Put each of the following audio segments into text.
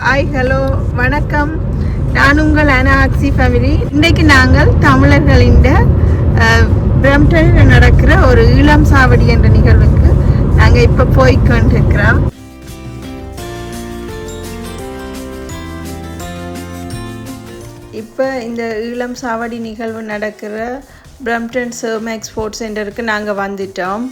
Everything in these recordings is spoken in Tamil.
ஹாய் ஹலோ வணக்கம். நான் உங்கள் அனாக்சி ஃபேமிலி. இன்றைக்கு நாங்கள் தமிழர்களின் பிரம்டனில் நடக்கிற ஒரு ஈழம் சாவடி என்ற நிகழ்வுக்கு நாங்கள் இப்போ போய்கொண்டிருக்கிறோம். இப்போ இந்த ஈழம் சாவடி நிகழ்வு நடக்கிற பிரம்டன் சர்மேக் ஸ்போர்ட்ஸ் சென்டருக்கு நாங்கள் வந்துட்டோம்.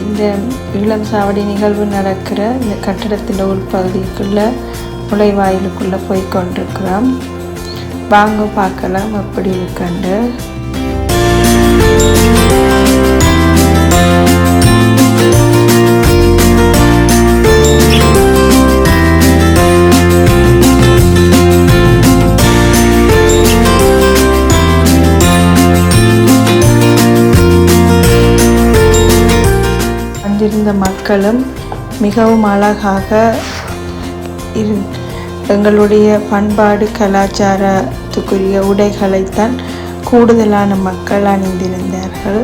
இந்த ஈழம் சாவடி நிகழ்வு நடக்கிற இந்த கட்டடத்தின் உள்பகுதிக்குள்ள நுழைவாயிலுக்குள்ளே போய் கொண்டிருக்கிறோம். வாங்க பார்க்கலாம் எப்படி இருக்குண்டு. இருந்த மக்களும் மிகவும் அழகாக எங்களுடைய பண்பாடு கலாச்சாரத்துக்குரிய உடைகளைத்தான் கூடுதலான மக்கள் அணிந்திருந்தார்கள்.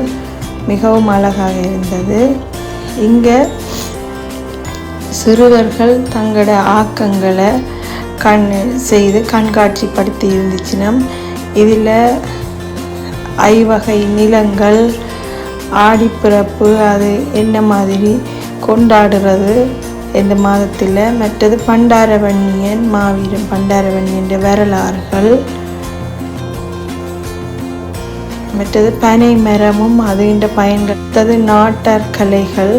மிகவும் அழகாக இருந்தது. இங்கே சிறுவர்கள் தங்களோட ஆக்கங்களை செய்து கண்காட்சிப்படுத்தி இருந்துச்சுன்னா இதில் ஐவகை நிலங்கள், ஆடிப்பிறப்பு, அது என்ன மாதிரி கொண்டாடுறது இந்த மாதத்தில், மற்றது பண்டாரவன்னியன் மாவீரன் பண்டாரவன்னியன் வரலாறுகள், மற்றது பனை மரமும் அதுகின்ற பயன்படுத்தது நாட்டார் கலைகள்,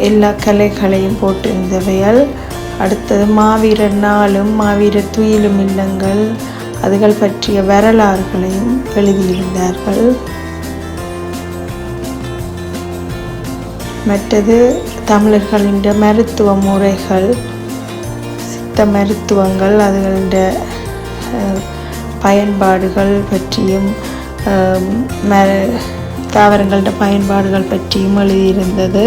எல்லா கலைகளையும் போட்டிருந்தவையால். அடுத்தது மாவீரர் நாளும் மாவீரர் துயிலும் இல்லங்கள், அதுகள் பற்றிய வரலாறுகளையும் எழுதியிருந்தார்கள். மற்றது தமிழர்களின் மருத்துவ முறைகள், சித்த மருத்துவங்கள், அதுகளின் பயன்பாடுகள் பற்றியும் தாவரங்களோட பயன்பாடுகள் பற்றியும் எழுதியிருந்தது.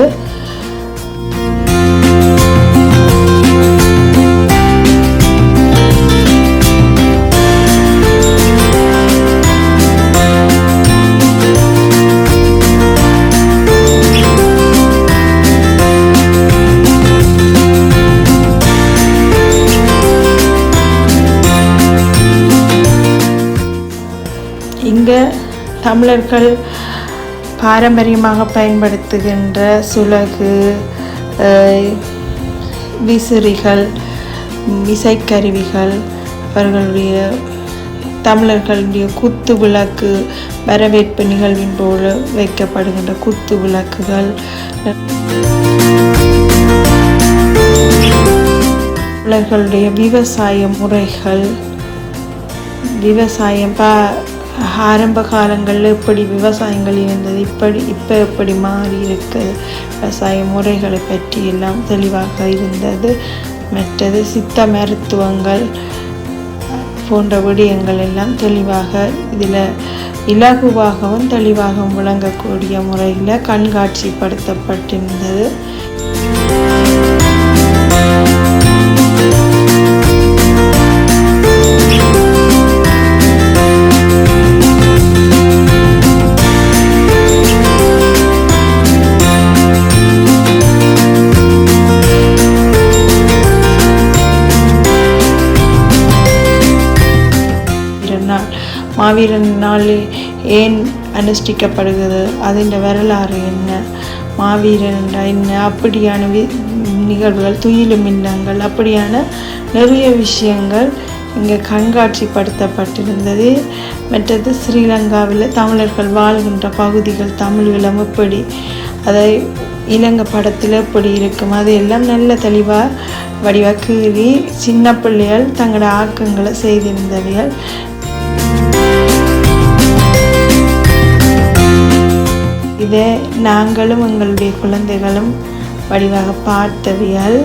இங்கே தமிழர்கள் பாரம்பரியமாக பயன்படுத்துகின்ற சுலகு, விசிறிகள், இசைக்கருவிகள், அவர்களுடைய தமிழர்களுடைய குத்து விளக்கு, வரவேற்பு நிகழ்வின் போது வைக்கப்படுகின்ற குத்து விளக்குகள், தமிழர்களுடைய விவசாய முறைகள், விவசாயம் ஆரம்ப காலங்களில் எப்படி விவசாயங்கள் இருந்தது, இப்போ எப்படி மாறி இருக்கு, விவசாய முறைகளை பற்றி எல்லாம் தெளிவாக இருந்தது. மற்றது சித்த மருத்துவங்கள் போன்ற விடயங்கள் எல்லாம் தெளிவாக இதில் இலகுவாகவும் தெளிவாகவும் விளங்கக்கூடிய முறையில் கண்காட்சிப்படுத்தப்பட்டிருந்தது. மாவீரன் நாள் ஏன் அனுஷ்டிக்கப்படுகிறது, அதன் வரலாறு என்ன, மாவீரன் என்ன, அப்படியான நிகழ்வுகள், துயிலும் இல்லங்கள், அப்படியான நிறைய விஷயங்கள் இங்கே கண்காட்சிப்படுத்தப்பட்டிருந்தது. மற்றது ஸ்ரீலங்காவில் தமிழர்கள் வாழ்கின்ற பகுதிகள், தமிழீழம் எப்படி, அதை இலங்கை படத்தில் எப்படி இருக்கும், அதையெல்லாம் நல்ல தெளிவாக வடிவாக கீறி சின்ன பிள்ளைகள் தங்களோட ஆக்கங்களை செய்திருந்தவைகள். இதை நாங்களும் எங்களுடைய குழந்தைகளும் வடிவாக பார்த்தவியல்.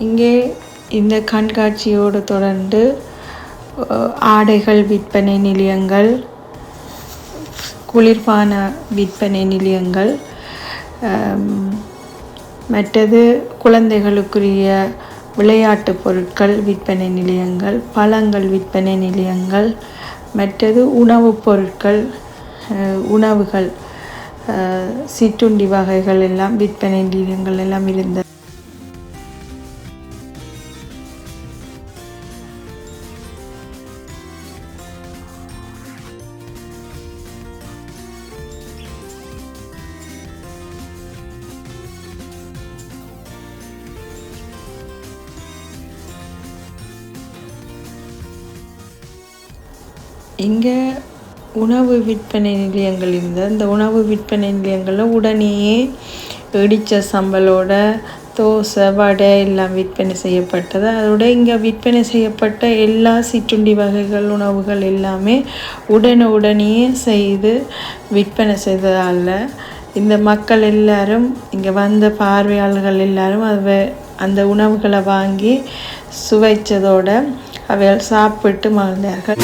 இங்கே இந்த கண்காட்சியோடு தொடர்ந்து ஆடைகள் விற்பனை நிலையங்கள், குளிர்பான விற்பனை நிலையங்கள், மற்றது குழந்தைகளுக்குரிய விளையாட்டு பொருட்கள் விற்பனை நிலையங்கள், பழங்கள் விற்பனை நிலையங்கள், மற்றது உணவுப் பொருட்கள், உணவுகள், சிற்றுண்டி வகைகள் எல்லாம் விற்பனை நிலையங்கள் எல்லாம் இருந்தது. இங்கே உணவு விற்பனை நிலையங்கள் இருந்தது. இந்த உணவு விற்பனை நிலையங்களில் உடனேயே இடித்த சம்பலோட தோசை, வடை எல்லாம் விற்பனை செய்யப்பட்டது. அதோட இங்கே விற்பனை செய்யப்பட்ட எல்லா சிற்றுண்டி வகைகள், உணவுகள் எல்லாமே உடனே செய்து விற்பனை செய்ததால் இந்த மக்கள் எல்லாரும், இங்கே வந்த பார்வையாளர்கள் எல்லாரும் அந்த உணவுகளை வாங்கி சுவைச்சதோடு அவைகள் சாப்பிட்டு மகிழ்ந்தார்கள்.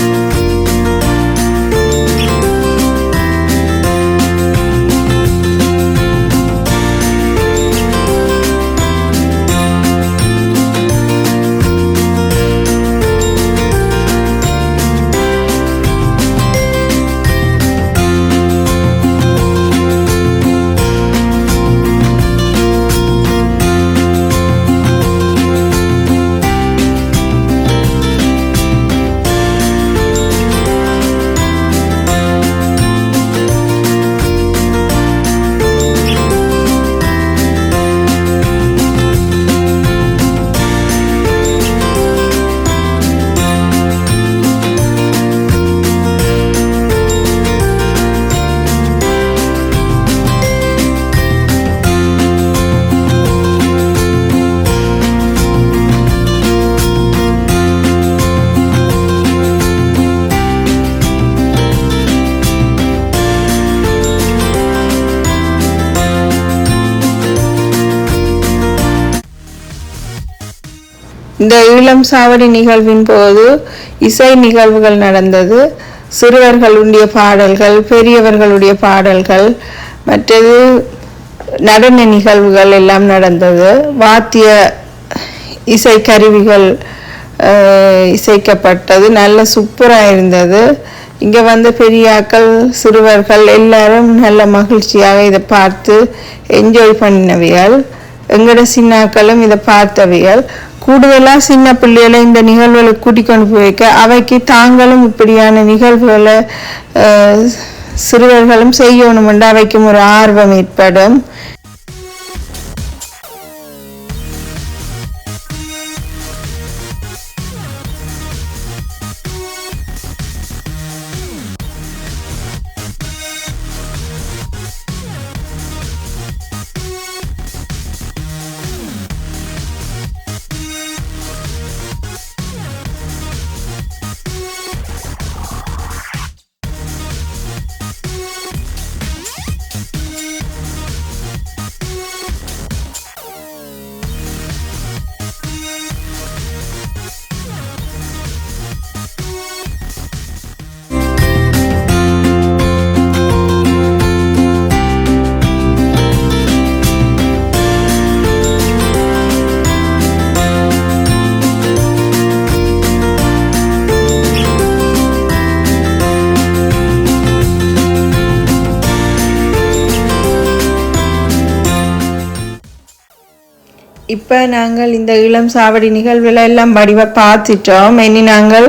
இந்த ஈழம் சாவடி நிகழ்வின் போது இசை நிகழ்வுகள் நடந்தது. சிறுவர்களுடைய பாடல்கள், பெரியவர்களுடைய பாடல்கள், மற்றது நடன நிகழ்வுகள் எல்லாம் நடந்தது. வாத்திய இசை கருவிகள் இசைக்கப்பட்டது. நல்ல சூப்பராக இருந்தது. இங்கே வந்து பெரியாக்கள் சிறுவர்கள் எல்லாரும் நல்ல மகிழ்ச்சியாக இதை பார்த்து என்ஜாய் பண்ணினவைகள். எங்களோட சின்னாக்களும் இதை பார்த்தவைகள். கூடுதலாக சின்ன பிள்ளைகளை இந்த நிகழ்வுகளை கூட்டிக் கொண்டு போய் வைக்க அவைக்கு தாங்களும் இப்படியான நிகழ்வுகளை சிறுவர்களும் செய்யணும் என்று அவைக்கும் ஒரு ஆர்வம் ஏற்படும். இப்போ நாங்கள் இந்த இளம் சாவடி நிகழ்வுகளை எல்லாம் வடிவாக பார்த்துட்டோம். இனி நாங்கள்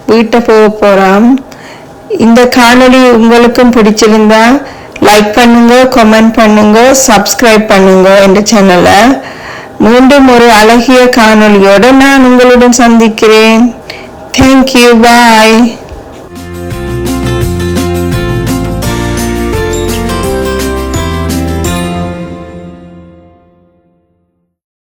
வீட்டை போக போகிறோம். இந்த காணொளி உங்களுக்கும் பிடிச்சிருந்தா லைக் பண்ணுங்க, கமெண்ட் பண்ணுங்க, சப்ஸ்கிரைப் பண்ணுங்க என்ற சேனலை. மீண்டும் ஒரு அழகிய காணொளியோடு நான் உங்களுடன் சந்திக்கிறேன். தேங்க்யூ, பாய்.